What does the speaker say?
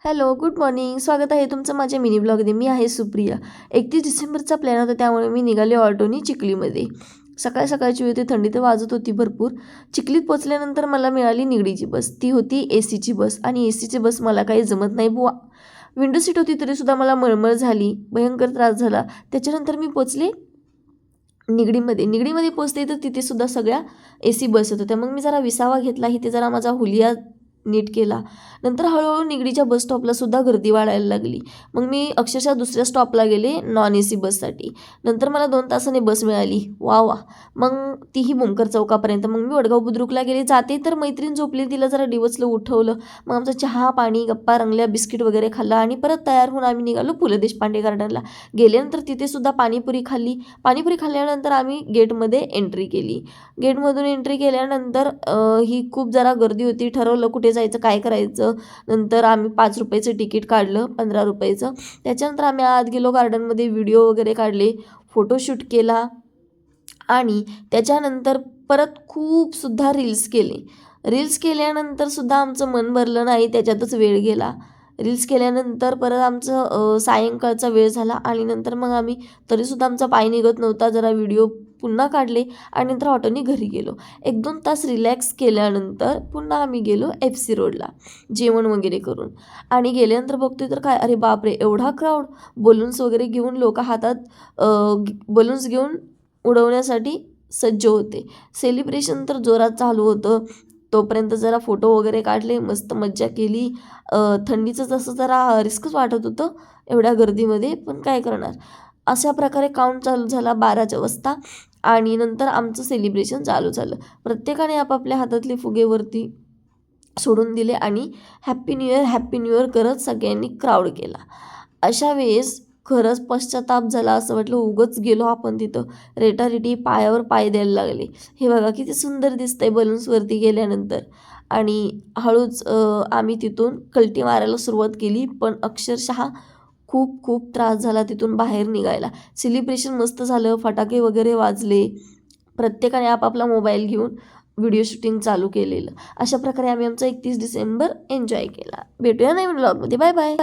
Hello, good morning. स्वागत आहे तुमचं माझ्या मिनी ब्लॉगमध्ये. मी आहे सुप्रिया. 31 डिसेंबरचा प्लॅन होता, त्यामुळे मी निघाले ऑटोनी चिखलीमध्ये. सकाळ सकाळची वेळ होती, थंडी तर वाजत होती भरपूर. चिखलीत पोचल्यानंतर मला मिळाली निगडीची बस. ती होती ACची बस आणि ACची बस मला काही जमत नाही बुवा. विंडो सीट होती तरीसुद्धा मला मळमळ झाली, भयंकर त्रास झाला. त्याच्यानंतर मी पोचले निगडीमध्ये पोचते तर तिथे सुद्धा सगळ्या AC बस होत्या. मग मी जरा विसावा घेतला, इथे जरा माझा हुलिया नीट केला. नंतर हळूहळू निगडीच्या बस स्टॉपला सुद्धा गर्दी वाढायला लागली. मग मी अक्षरशः दुसऱ्या स्टॉपला गेले नॉन AC बससाठी. नंतर मला 2 तासाने बस मिळाली. वा वा. मग तीही भूमकर चौकापर्यंत. मग मी वडगाव बुद्रुकला गेले. जाते तर मैत्रीण झोपली, तिला जरा डिवचलं, उठवलं. मग आमचा चहा पाणी गप्पा रंगल्या, बिस्किट वगैरे खाल्ला आणि परत तयार होऊन आम्ही निघालो पु ल देशपांडे गार्डनला. गेल्यानंतर तिथे सुद्धा पाणीपुरी खाल्ली. पाणीपुरी खाल्ल्यानंतर आम्ही गेटमध्ये एंट्री केली. गेटमधून एंट्री केल्यानंतर ही खूप जरा गर्दी होती. ठरवलं कुठे जायचं, काय करायचं. नंतर आम्ही 5 रुपयाचं तिकीट काढलं, 15 रुपयाचं. त्याच्यानंतर आम्ही आत गेलो, गार्डनमध्ये व्हिडिओ वगैरे काढले, फोटोशूट केला आणि त्याच्यानंतर परत खूपसुद्धा रील्स केले. रील्स केल्यानंतर सुद्धा आमचं मन भरलं नाही, त्याच्यातच वेळ गेला. रील्स केल्यानंतर परत आमचं सायंकाळचा वेळ झाला आणि नंतर मग आम्ही तरीसुद्धा आमचा पाय निघत नव्हता, जरा व्हिडिओ पुन्हा काढले आणि नंतर ऑटोनी घरी गेलो. 1-2 तास रिलॅक्स केल्यानंतर पुन्हा आम्ही गेलो FC रोडला जेवण वगैरे करून. आणि गेल्यानंतर बघतोय तर काय, अरे बापरे, एवढा क्राऊड. बलून्स वगैरे घेऊन लोक हातात बलून्स घेऊन उडवण्यासाठी सज्ज होते. सेलिब्रेशन तर जोरात चालू होतं. तोपर्यंत जरा फोटो वगैरे काढले, मस्त मज्जा केली. थंडीचं जसं जरा रिस्कच वाटत होतं एवढ्या गर्दीमध्ये, पण काय करणार. अशा प्रकारे काउंट चालू झाला 12च्या वाजता आणि नंतर आमचं सेलिब्रेशन चालू झालं. प्रत्येकाने आपापल्या हातातले फुगेवरती सोडून दिले आणि हॅप्पी न्यू इयर करत सगळ्यांनी क्राऊड केला. अशा वेळेस खरंच पश्चाताप झाला, असं वाटलं उगच गेलो आपण तिथं. रेटारेटी पायावर पाय द्यायला लागले. हे बघा किती सुंदर दिसतंय बलून्सवरती गेल्यानंतर. आणि हळूच आम्ही तिथून कल्टी मारायला सुरुवात केली, पण अक्षरशः खूप खूप त्रास झाला तिथून बाहेर निघायला. सेलिब्रेशन मस्त झालं, फटाके वगैरे वाजले, प्रत्येकाने आपापला मोबाईल घेऊन व्हिडिओ शूटिंग चालू केलेलं. अशा प्रकारे आम्ही आमचा 31 डिसेंबर एन्जॉय केला. भेटूया नवीन ब्लॉगमध्ये. Bye bye.